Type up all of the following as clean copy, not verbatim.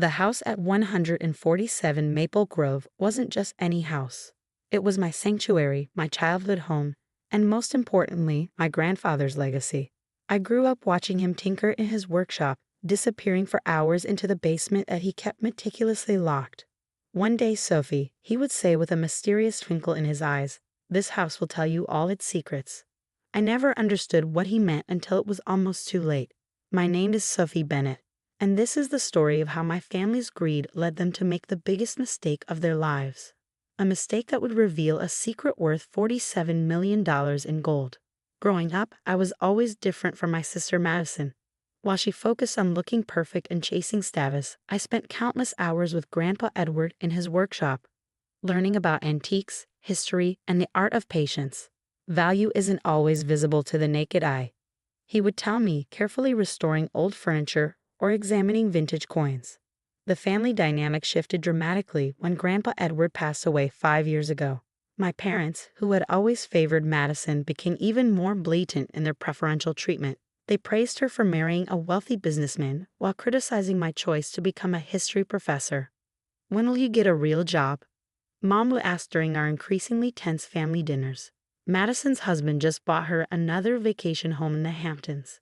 The house at 147 Maple Grove wasn't just any house. It was my sanctuary, my childhood home, and most importantly, my grandfather's legacy. I grew up watching him tinker in his workshop, disappearing for hours into the basement that he kept meticulously locked. "One day, Sophie," he would say with a mysterious twinkle in his eyes, "this house will tell you all its secrets." I never understood what he meant until it was almost too late. My name is Sophie Bennett, and this is the story of how my family's greed led them to make the biggest mistake of their lives. A mistake that would reveal a secret worth $47 million in gold. Growing up, I was always different from my sister Madison. While she focused on looking perfect and chasing status, I spent countless hours with Grandpa Edward in his workshop, learning about antiques, history, and the art of patience. Value isn't always visible to the naked eye, he would tell me, carefully restoring old furniture or examining vintage coins. The family dynamic shifted dramatically when Grandpa Edward passed away 5 years ago. My parents, who had always favored Madison, became even more blatant in their preferential treatment. They praised her for marrying a wealthy businessman while criticizing my choice to become a history professor. "When will you get a real job?" Mom would ask during our increasingly tense family dinners. Madison's husband just bought her another vacation home in the Hamptons.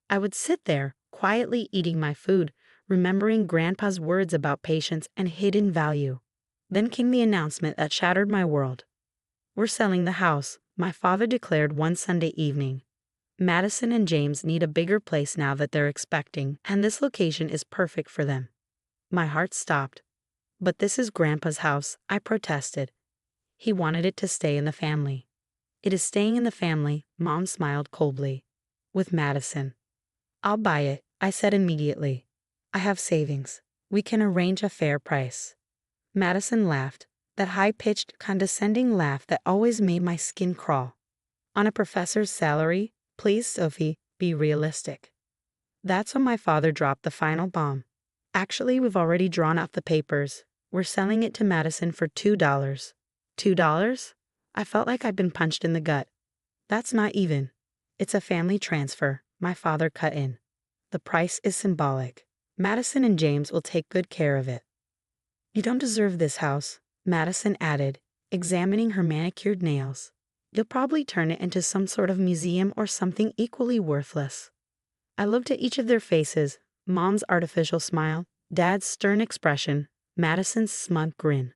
I would sit there, quietly eating my food, remembering Grandpa's words about patience and hidden value. Then came the announcement that shattered my world. "We're selling the house," my father declared one Sunday evening. "Madison and James need a bigger place now that they're expecting, and this location is perfect for them." My heart stopped. "But this is Grandpa's house," I protested. "He wanted it to stay in the family." "It is staying in the family," Mom smiled coldly. "With Madison." "I'll buy it," I said immediately. "I have savings. We can arrange a fair price." Madison laughed, that high-pitched, condescending laugh that always made my skin crawl. "On a professor's salary? Please, Sophie, be realistic." That's when my father dropped the final bomb. "Actually, we've already drawn up the papers. We're selling it to Madison for $2. $2? I felt like I'd been punched in the gut. "That's not even. It's a family transfer," my father cut in. "The price is symbolic. Madison and James will take good care of it." "You don't deserve this house," Madison added, examining her manicured nails. "You'll probably turn it into some sort of museum or something equally worthless." I looked at each of their faces, Mom's artificial smile, Dad's stern expression, Madison's smug grin.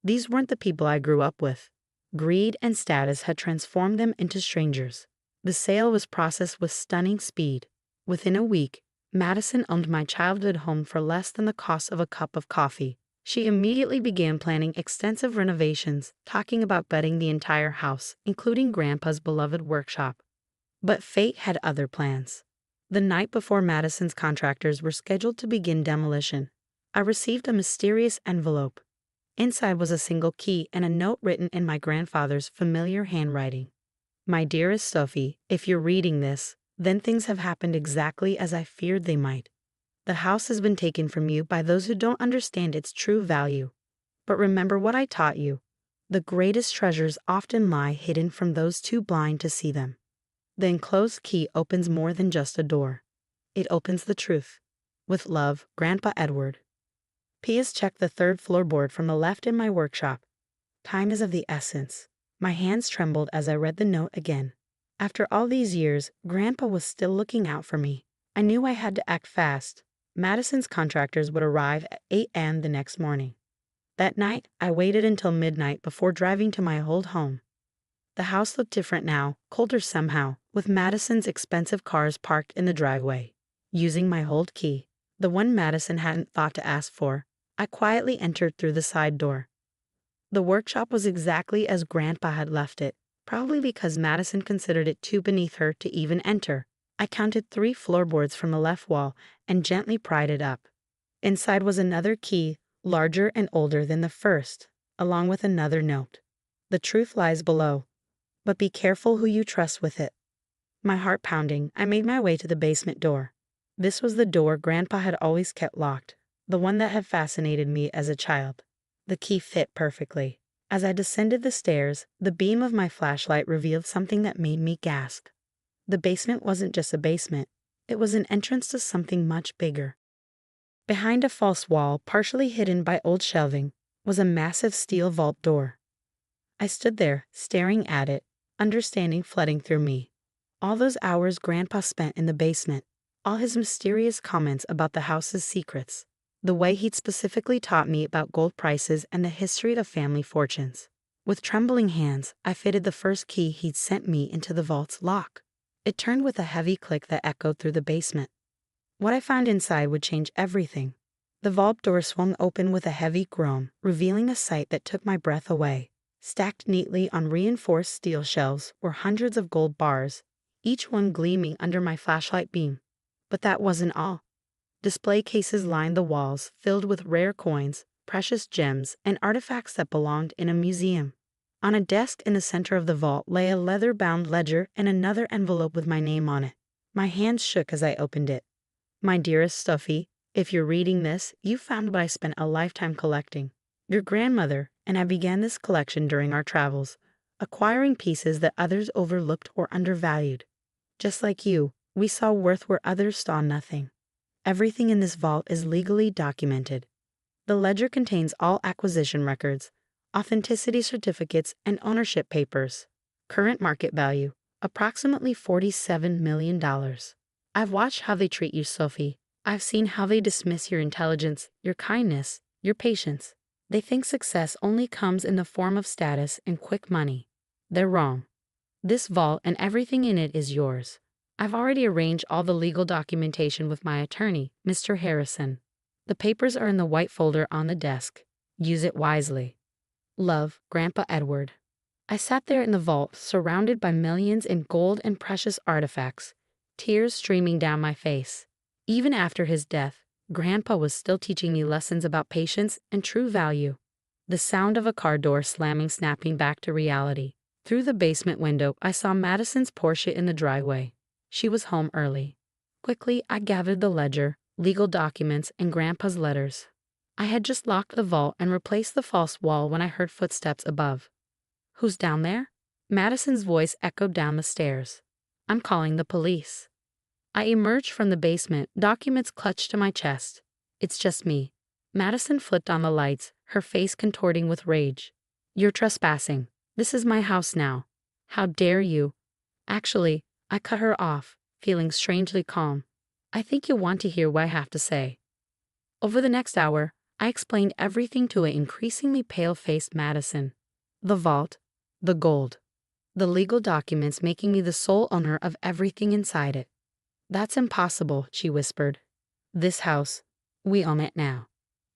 These weren't the people I grew up with. Greed and status had transformed them into strangers. The sale was processed with stunning speed. Within a week, Madison owned my childhood home for less than the cost of a cup of coffee. She immediately began planning extensive renovations, talking about gutting the entire house, including Grandpa's beloved workshop. But fate had other plans. The night before Madison's contractors were scheduled to begin demolition, I received a mysterious envelope. Inside was a single key and a note written in my grandfather's familiar handwriting. "My dearest Sophie, if you're reading this, then things have happened exactly as I feared they might. The house has been taken from you by those who don't understand its true value. But remember what I taught you. The greatest treasures often lie hidden from those too blind to see them." The enclosed key opens more than just a door. It opens the truth. "With love, Grandpa Edward." P.S. Check the third floorboard from the left in my workshop. Time is of the essence. My hands trembled as I read the note again. After all these years, Grandpa was still looking out for me. I knew I had to act fast. Madison's contractors would arrive at 8 a.m. the next morning. That night, I waited until midnight before driving to my old home. The house looked different now, colder somehow, with Madison's expensive cars parked in the driveway. Using my old key, the one Madison hadn't thought to ask for, I quietly entered through the side door. The workshop was exactly as Grandpa had left it, probably because Madison considered it too beneath her to even enter. I counted 3 floorboards from the left wall and gently pried it up. Inside was another key, larger and older than the first, along with another note. "The truth lies below, but be careful who you trust with it." My heart pounding, I made my way to the basement door. This was the door Grandpa had always kept locked, the one that had fascinated me as a child. The key fit perfectly. As I descended the stairs, the beam of my flashlight revealed something that made me gasp. The basement wasn't just a basement. It was an entrance to something much bigger. Behind a false wall, partially hidden by old shelving, was a massive steel vault door. I stood there, staring at it, understanding flooding through me. All those hours Grandpa spent in the basement, all his mysterious comments about the house's secrets, the way he'd specifically taught me about gold prices and the history of family fortunes. With trembling hands, I fitted the first key he'd sent me into the vault's lock. It turned with a heavy click that echoed through the basement. What I found inside would change everything. The vault door swung open with a heavy groan, revealing a sight that took my breath away. Stacked neatly on reinforced steel shelves were hundreds of gold bars, each one gleaming under my flashlight beam. But that wasn't all. Display cases lined the walls, filled with rare coins, precious gems, and artifacts that belonged in a museum. On a desk in the center of the vault lay a leather-bound ledger and another envelope with my name on it. My hands shook as I opened it. My dearest Sophie, if you're reading this, you found what I spent a lifetime collecting. Your grandmother and I began this collection during our travels, acquiring pieces that others overlooked or undervalued. Just like you, we saw worth where others saw nothing. Everything in this vault is legally documented. The ledger contains all acquisition records, authenticity certificates, and ownership papers. Current market value, approximately $47 million. I've watched how they treat you, Sophie. I've seen how they dismiss your intelligence, your kindness, your patience. They think success only comes in the form of status and quick money. They're wrong. This vault and everything in it is yours. I've already arranged all the legal documentation with my attorney, Mr. Harrison. The papers are in the white folder on the desk. Use it wisely. Love, Grandpa Edward. I sat there in the vault, surrounded by millions in gold and precious artifacts, tears streaming down my face. Even after his death, Grandpa was still teaching me lessons about patience and true value. The sound of a car door slamming snapping back to reality. Through the basement window, I saw Madison's Porsche in the driveway. She was home early. Quickly, I gathered the ledger, legal documents, and Grandpa's letters. I had just locked the vault and replaced the false wall when I heard footsteps above. Who's down there? Madison's voice echoed down the stairs. I'm calling the police. I emerged from the basement, documents clutched to my chest. It's just me. Madison flipped on the lights, her face contorting with rage. You're trespassing. This is my house now. How dare you? Actually, I cut her off, feeling strangely calm. I think you'll want to hear what I have to say. Over the next hour, I explained everything to an increasingly pale-faced Madison. The vault, the gold, the legal documents making me the sole owner of everything inside it. That's impossible, she whispered. This house, we own it now.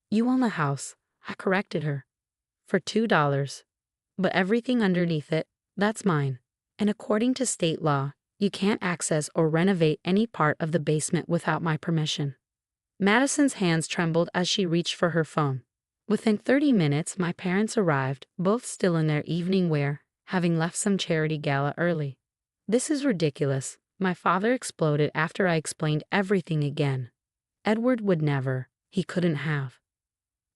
You own the house, I corrected her. For $2. But everything underneath it, that's mine. And according to state law, you can't access or renovate any part of the basement without my permission. Madison's hands trembled as she reached for her phone. Within 30 minutes, my parents arrived, both still in their evening wear, having left some charity gala early. This is ridiculous, my father exploded after I explained everything again. Edward would never. He couldn't have.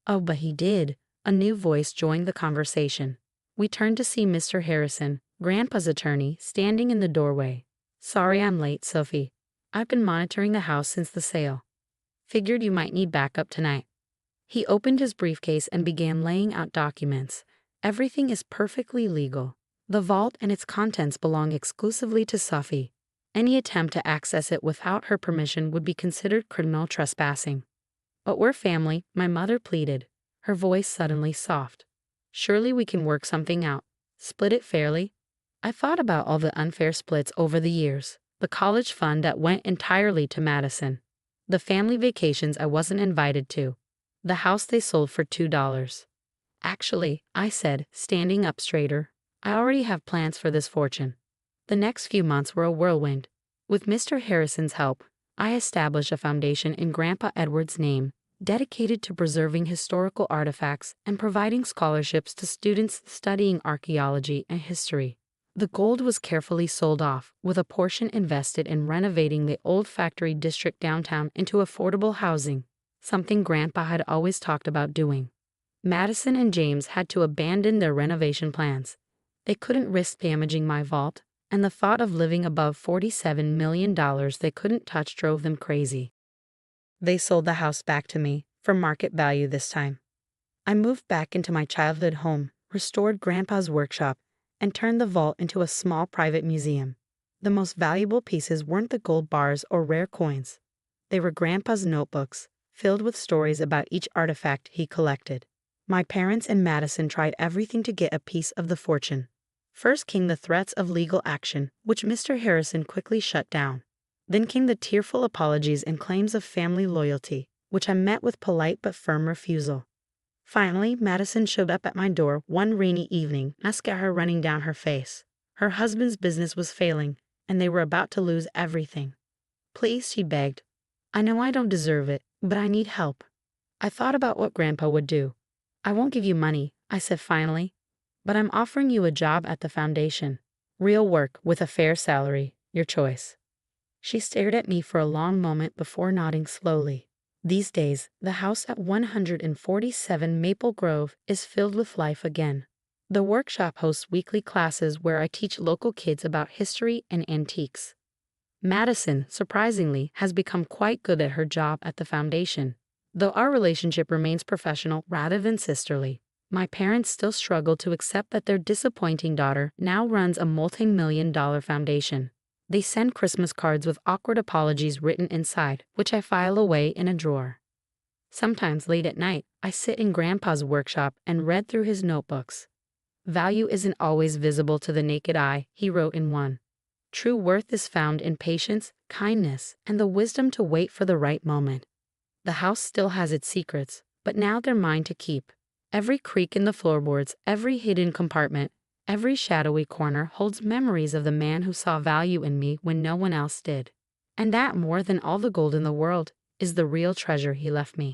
Oh, but he did. A new voice joined the conversation. We turned to see Mr. Harrison, Grandpa's attorney, standing in the doorway. Sorry I'm late, Sophie. I've been monitoring the house since the sale. Figured you might need backup tonight. He opened his briefcase and began laying out documents. Everything is perfectly legal. The vault and its contents belong exclusively to Sophie. Any attempt to access it without her permission would be considered criminal trespassing. But we're family, my mother pleaded, her voice suddenly soft. Surely we can work something out. Split it fairly. I thought about all the unfair splits over the years. The college fund that went entirely to Madison. The family vacations I wasn't invited to. The house they sold for $2. Actually, I said, standing up straighter, I already have plans for this fortune. The next few months were a whirlwind. With Mr. Harrison's help, I established a foundation in Grandpa Edward's name, dedicated to preserving historical artifacts and providing scholarships to students studying archaeology and history. The gold was carefully sold off, with a portion invested in renovating the old factory district downtown into affordable housing, something Grandpa had always talked about doing. Madison and James had to abandon their renovation plans. They couldn't risk damaging my vault, and the thought of living above $47 million they couldn't touch drove them crazy. They sold the house back to me, for market value this time. I moved back into my childhood home, restored Grandpa's workshop, and turned the vault into a small private museum. The most valuable pieces weren't the gold bars or rare coins. They were Grandpa's notebooks, filled with stories about each artifact he collected. My parents and Madison tried everything to get a piece of the fortune. First came the threats of legal action, which Mr. Harrison quickly shut down. Then came the tearful apologies and claims of family loyalty, which I met with polite but firm refusal. Finally, Madison showed up at my door one rainy evening, mascara running down her face. Her husband's business was failing, and they were about to lose everything. "Please," she begged. "I know I don't deserve it, but I need help." I thought about what Grandpa would do. "I won't give you money," I said finally, "but I'm offering you a job at the foundation. Real work with a fair salary, your choice." She stared at me for a long moment before nodding slowly. These days, the house at 147 Maple Grove is filled with life again. The workshop hosts weekly classes where I teach local kids about history and antiques. Madison, surprisingly, has become quite good at her job at the foundation. Though our relationship remains professional rather than sisterly, my parents still struggle to accept that their disappointing daughter now runs a multi-million-dollar foundation. They send Christmas cards with awkward apologies written inside, which I file away in a drawer. Sometimes late at night, I sit in Grandpa's workshop and read through his notebooks. "Value isn't always visible to the naked eye," he wrote in one. "True worth is found in patience, kindness, and the wisdom to wait for the right moment." The house still has its secrets, but now they're mine to keep. Every creak in the floorboards, every hidden compartment, every shadowy corner holds memories of the man who saw value in me when no one else did. And that, more than all the gold in the world, is the real treasure he left me.